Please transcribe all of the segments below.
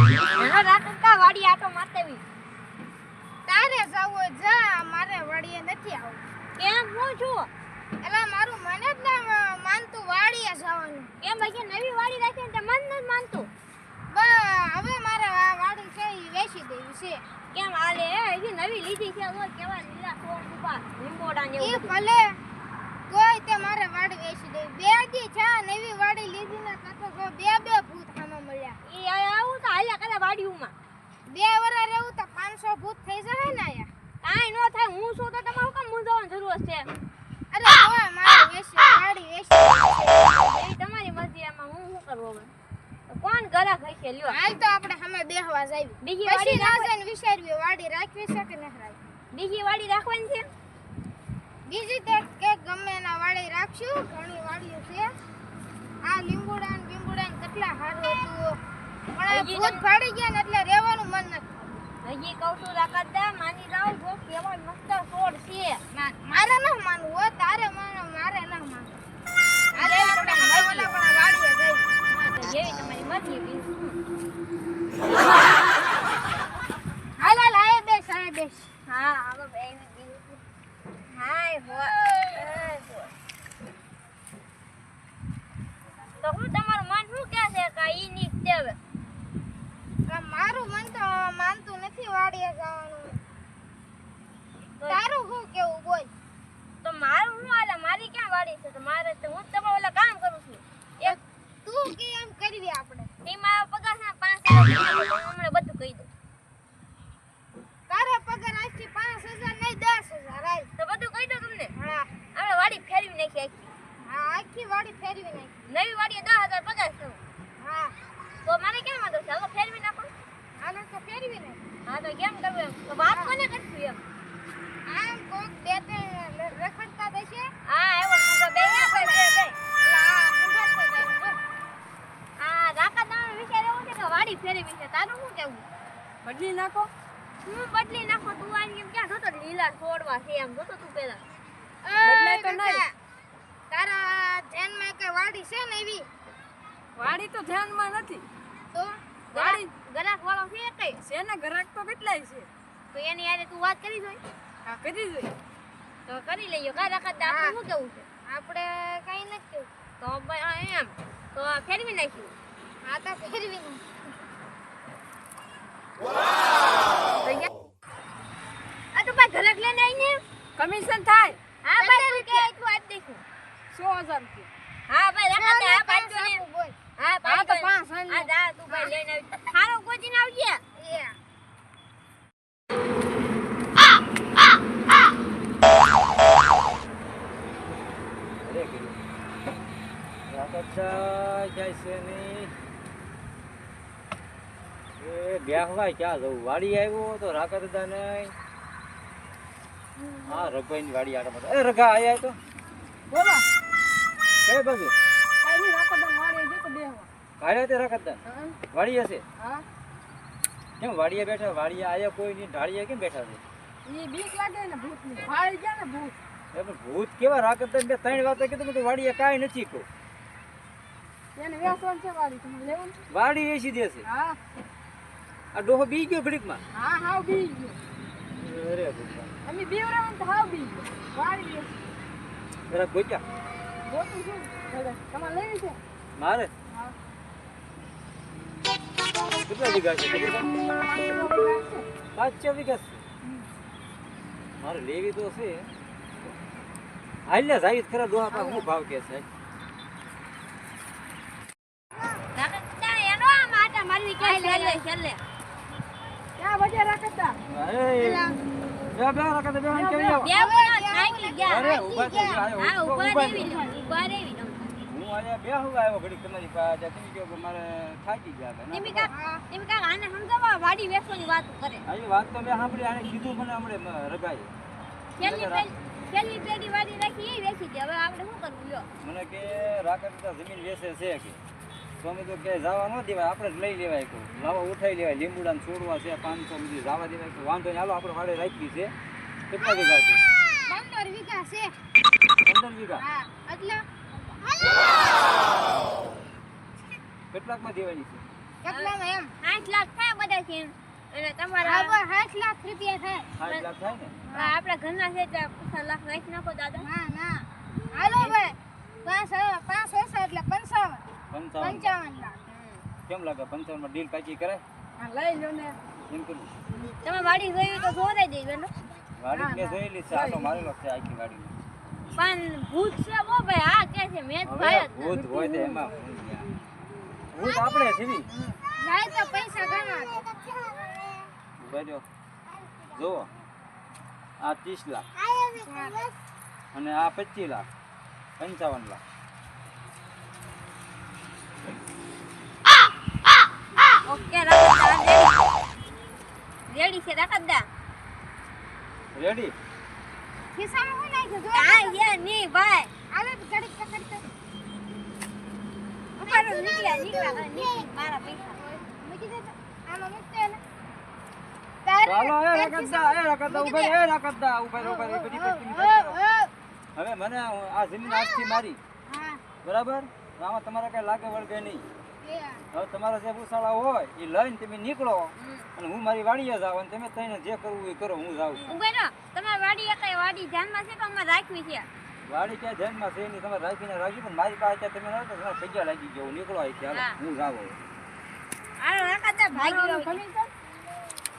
એનો રાખતા વાડી આટો મારતેવી તારે જાવો જા મારે વાડીએ નથી આવું કેમ હું છું એલા મારું મન જ ના માનતું વાડીએ જવાનું કેમ ભાઈ નવી વાડી રાખી ને મન ન માનતું હવે મારે વાડી છે ઈ વેચી દેવી છે કેમ હાલે એ નવી લીધી છે ઓય કેવા લીલા સોળ ઉભા લીંબોડા ને ઈ ભલે કોઈ તે મારે વાડી વેચી દેવી બે દી છે નવી વાડી લીધી ને તો બે ભૂત સામે મળ્યા ઈ આવું તો હાલ્યા કરે વાડીઓમાં 2 વરા રહેવું તો 500 ભૂત થઈ જાય ને આયા કાઈ નો થાય હું છું તો તમારું કામ મૂંઝવવાની જરૂર છે અરે હવે મારે વાડી વેચી એ તમારી મરજી આમાં હું શું કરવો હવે કોણ ગરાક હશે લ્યો હાલ તો આપણે સામે બેહવા જાવી બીજી પછી વાડી ના જઈને વિચારવી વાડી રાખવી છે કે ન રાખવી બીજી વાડી રાખવાની છે બીજી તો કે ગમે ના વાડી રાખશું ઘણી વાડીઓ છે આ લીંબુડા ને બીંબુડા ને કેટલા હારું હતું પણ ભૂત ફાડી ગયા ને એટલે રહેવાનું મન નથી હજી કહું છું રાખતા માની જાવ જો કેવા મસ્ત છોડ છે મારે ન માનવું હો તારે મારે ન માનવું આજે આપણે ઓલા પણ વાડીએ જઈ જેવી તમારી મરજી બી હાલ આય બેસ હા હવે બેન હાય હો તો હું તમારું મન શું કહે છે કે ઈ નીક દેવે મારું મન તો માનતું નથી વાડીએ જવાનું તારું શું કેવું બોલ તો મારું શું હાલે મારી ક્યાં વાડી છે તો મારે તો હું તમારું ઓલા કામ કરું છું એક તું કે એમ કરવી આપણે એ મારો પગાર છે 5000 હું હમણાં બધું કહી દઉં તારો પગાર આજથી 5000 નહીં 10000 આય તો બધું કહી દઉં તમને હા આપણે વાડી ફેરવી નાખી આખી હા આખી વાડી ફેરવી નાખી નવી વાડીએ 10000 પગાર છે હા તો મારે કેમ વાંધો છે હાલો ફેરવી નાખો આને તો ફેરવી નાખી હા તો કેમ કરવું એમ તો વાત કોને કરશું એમ આમ કોક બે તે રખડતા દેશે હા એવો તો બે ના કરે બે આ હંગાત જાય આ રાકા દાણ વિચાર એવો છે કે વાડી ફેરવી છે તારું શું કેવું બદલી નાખો હું બદલી નાખો તું આની એમ ક્યાં જોતો લીલા છોડવા છે એમ જોતો તું પેલા બદલાય તો નહીં. તારા ધ્યાનમાં કે વાડી છે ને એવી વાડી તો ધ્યાનમાં નથી તો વાડી ગરાક વાળો છે કઈ છે ને ગ્રાહક તો કેટલાય છે તો એની યારે તું વાત કરી જોઈ હા કરી જોઈએ તો કરી લઈયો કા રાકા દાણ શું કેવું છે આપણે કઈ નથી તો એમ તો ફેરવી નાખ્યું હા તો ફેરવી નાખી આ તો ભાઈ ઘરક લઈને આવીને કમિશન થાય હા ભાઈ તું કે તું આજ દેખું 100,000 રૂપિયા હા ભાઈ રાખા દે આ પાડજો ને બોલ હા હા તો ભાઈ 5 આ જા તું ભાઈ લઈને આવી ખારો ગોજીને આવજે એ બેહવાય ક્યાં જવું વાડી આવ્યો તો રાકા દાદા નહીં હા રઘભાઈ ની વાડી આટા એ રઘા આયા તો બોલો કઈ બાજુ કઈ નહીં રાખો તો મારે જે તો બેહવા આયા તે રાકા દાદા હા વાડી હશે હા કેમ વાડીએ બેઠા વાડીએ આયા કોઈ નહીં ઢાળીએ કેમ બેઠા છે ઈ બીક લાગે ને ભૂતની ફાળી ગયા ને ભૂત એ પણ ભૂત કેવા રાકા દાદા બે ત્રણ વાતો કીધું તો વાડીએ કાંઈ નથી કહું એને વેસવાનું છે વાડી તમારે લેવું છે? વાડી વેચી દેશે હા આ ડોહો બી ગયો ઘડીકમાં હા હાવ બી ગયો અરે ભગવાન અમે બીવરાવું તો હાવ બી ગયો વાડી વેચ જરા ગોચ્યા ગોતું છું દાદા તમારે લેવી છે મારે હા કેટલા વીઘા છે ખબર છે? 5-6 વીઘા છે મારે લેવી તો છે હાલ ને જાય ખરા ડોહા પાસે હું ભાવ કે છે રાખતા એનો આ માટા મારવી કે છેલ્લે છેલ્લે ક્યાં બજે રાખતા બે રાકા દે બે આમ કેવી આવો બે ગુણા થાકી ગયા અરે ઊભા થઈ ગયા હા ઊભા ઉભા રેવી હું આયા બે હું આવ્યો ઘડી તમારી પાસે તમે કહો કે મારે થાકી ગયા નિમિકા આને સમજાવવા વાડી વેચવાની વાત કરે આ વાત તો મેં સાંભળી આને કીધું મને હમણે રગાએ છેલ્લી પેઢી વાડી રાખી એ વેચી દે હવે આપણે શું કરવું લ્યો મને કે રાકા દાદા જમીન વેચે છે કે તો અમે તો કે જવા ન દેવાય આપણે જ લઈ લેવાય કહું લાવો ઉઠાઈ લેવાય લીંબુડા ને છોડવા છે 500 બધી જવા દેવાય કે વાંધો નહીં હાલો આપણે વાડે રાખી છે કેટલા વીઘા છે 15 વીઘા છે 15 વીઘા હા એટલે કેટલાકમાં દેવાની છે કેટલામાં એમ 8 લાખ થાય નાખીને અને હા, તમારા બસ 8 લાખ રૂપિયા થાય. 8 લાખ થાય ને આપણા ઘરના છે ત્યાં 50 લાખ નાખી નાખો દાદા. ના હાલો ભાઈ 5 ઓછા એટલે 55 55 લાખ. કેમ લાગે 55 માં ડીલ પાકી કરાય હા, લઈ લો ને. એમ કરું તમે વાડી જોઈ તો જોરાઈ દઈ બેનો. ગાડી મેં જોયેલી છે આટો મારેલો છે આખી ગાડી પણ ભૂત છે ઓ ભાઈ આ કે છે મેં જ ભાઈ જ ભૂત હોય તો એમાં ભૂત આપણે સીવી જાય તો પૈસા ગણવા દે. બજો જો આ 30 લાખ અને આ 25 લાખ 55 લાખ ઓકે રાખો રેડી છે રાખો દા. રેડી ખિસ્સામાં હું નાખ્યું જો. આ યે ની ભાઈ હાલો ઘડીક પકડ તો. ઉપર નીકળ્યા મારા પૈસા મૂકી દે તો. આમાં મૂકતે ને. ચાલો એ રકદા ઉભા બધી હવે મને આ જમીન આજથી મારી હા બરાબર આમાં તમારે કઈ લાગે વળગે નહીં એ હવે તમારા જે ઉસાળા હોય એ લઈને તમે નીકળો અને હું મારી વાડીએ જાવ અને તમે તઈને જે કરવું એ કરો હું જાઉં છું ઉભે રહો તમારી વાડી એક વાડી ધ્યાનમાં છે કે અમારે રાખવી છે. વાડી ક્યાં ધ્યાનમાં છે નહીં તમારે રાખીને રાખી પણ મારી પાસે ત્યાં તમે ના તો તમારે પૈસા લાગી ગયો નીકળો અહીંથી હાલો હા. હું જાવ આનો રાખો દા ભાગી રહ્યો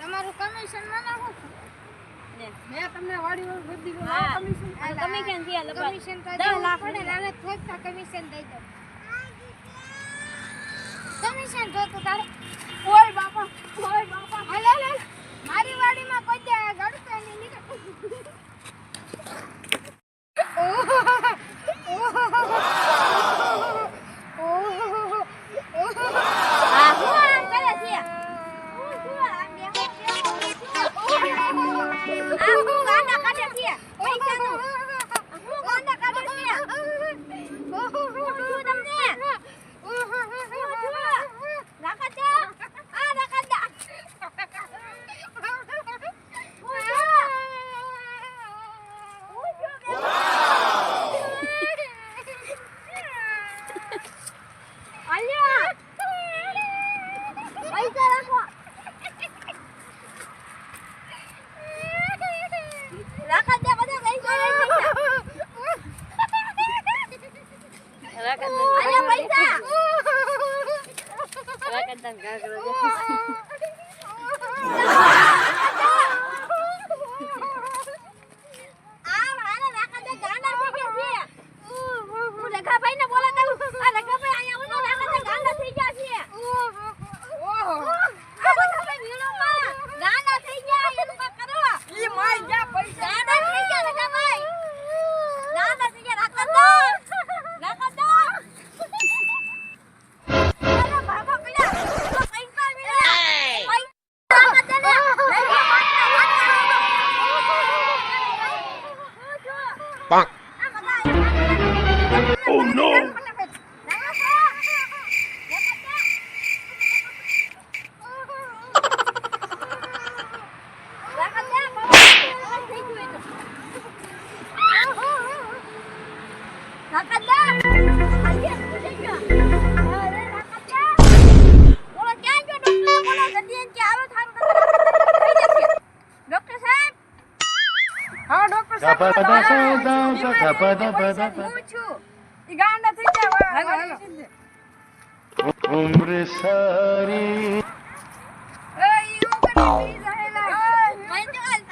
તમારું કમિશન મને શું? મેં તમને વાડી બધી હા કમિશન કમિશન છે લગભગ કમિશન 10 લાખ પડે લાગે થોડું કમિશન દઈ દો. કમિશન જો તો તારે ઓય બાપા હાલે હાલે મારી વાડીમાં કોઈ દે ગડતો નહીં નીકળ. હા હું આમ કરે છે હું શું આમ બે આ હું ગાંડા કાઢે છે પૈસાનું હું ગાંડા કાઢે છે હું તમને રાખા આ રાખા અલ્યા પૈસા રાખો રાખા દે બધા પૈસા અલ્યા પૈસા આ મારા રાખા દે ગાંડા થઈ ગયા છે હું રઘાભાઈ ને બોલાતા આ રઘાભાઈ અહીંયા ઉનો રાખા દે ગાંડા થઈ ગયા છે આ રઘાભાઈ વિલોમાં ગાંડા થઈ ગયા એનું કાક કરો ઈ માઈ જા પૈસા ગાંડા થઈ ગયા રઘાભાઈ ગાંડા થઈ ગયા રાખા દો અરે બાબા પેલા પૈસા મિલા પૈસા રાખા દે Oh no! હા ડોક્ટર સાહેબ હું છું ઈ ગાંડા થઈ ગયા હાલો उम्र सारी એ ઈ હું કરી જાહેલા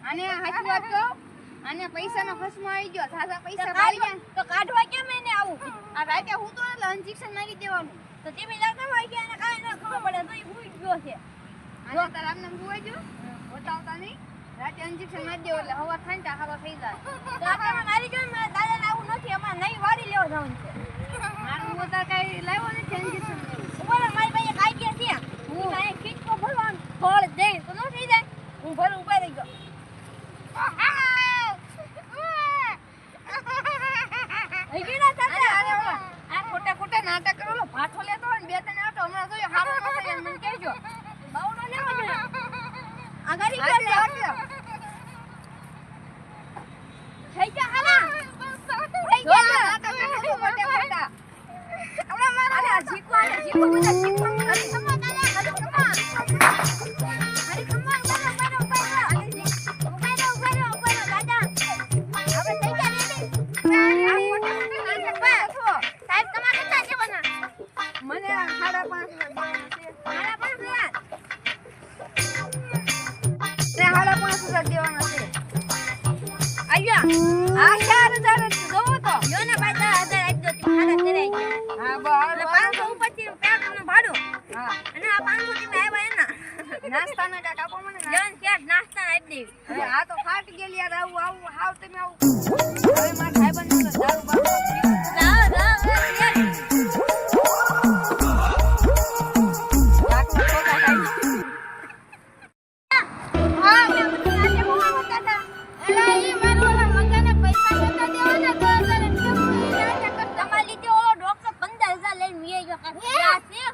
અને હાચી વાત કહું અને પૈસાનો ખસમો આવી ગયો સાસા પૈસા ભાઈ ગયા તો કાઢવા કેમ એને આવું આ રાતે હું તો એટલે ઇન્જેક્શન મારી દેવાનું તો તે બી લગન હોય કે એને કાંઈ ન ખબર પડે તો ઈ ભૂઈ ગયો છે જો તારા આમને ભૂવાઈ ગયો બતાવતા નહીં રાતે ઇન્જેક્શન મારી દેવો એટલે હવા થાય ને ત્યાં હવા થઈ જાય તો આપણે મારી ગયો ને દાદાને આવું નથી અમારે નહીં વાડી લેવા જવાનું છે મારું હું તાર કઈ લાવ્યો નથી ઇન્જેક્શન ઉપર મારી પાસે કાઈ ગયા છે હું કાંઈ ખીચકો ભરવાનું ફળ દે તો ન થઈ જાય હું ભરું ઉભા રહી ગયો અહીં ગયેલા સાથે આ ખોટા ખોટા નાટક કરો ભાઠો લેતો હોય ને બે ત્રણ આટો હમણાં જોયો હારો ન થાય એમ મને કહેજો બાવડો લેવો ને આ ગાડી ક્યાં છે થઈ ગયા હાલા થઈ જો ગયા આ તો કેટલું મોટે મોટા. હવે મારા આ જીકવા ને જીકવા બધા જીકવા અરે ખમા દાદા અરે ખમા અરે ખમા ઉભા દાદા હવે થઈ ગયા રેડી આ મોટે મોટે લઈ જવા સાહેબ તમારે કેટલા દેવાના મને 5.5 દેવાના છે. 5.5 5.5 દેવાના છે. આયા આ 4,000 જ જોવો તો. યો ને ભાઈ 10,000 આપી દો તમે હાડા કરાઈ ગયા હા બસ અને 500 ઉપરથી પેટ્રોલનું ભાડું હા અને આ 500 થી આવ્યા એના નાસ્તાના કાકા આપો મને ના. જન ક્યાં નાસ્તા આપી દેવી હવે આ તો ફાટી ગયેલી યાર આવું હાવ તમે આવું હવે મારા ભાઈબંધને તો દારૂ બાપુ જાઓ જાઓ રાખો છોકરા ખાઈ હા મેં બધું આજે મોવા હતા હતા. એલા ઈ મારું ઓલા મગાને પૈસા નતા દેવાના 10,000 કેમ નાટક કરતા. તમારી લીધે ઓલો ડોક્ટર 15,000 લઈને વી ગયો કાકા યા છે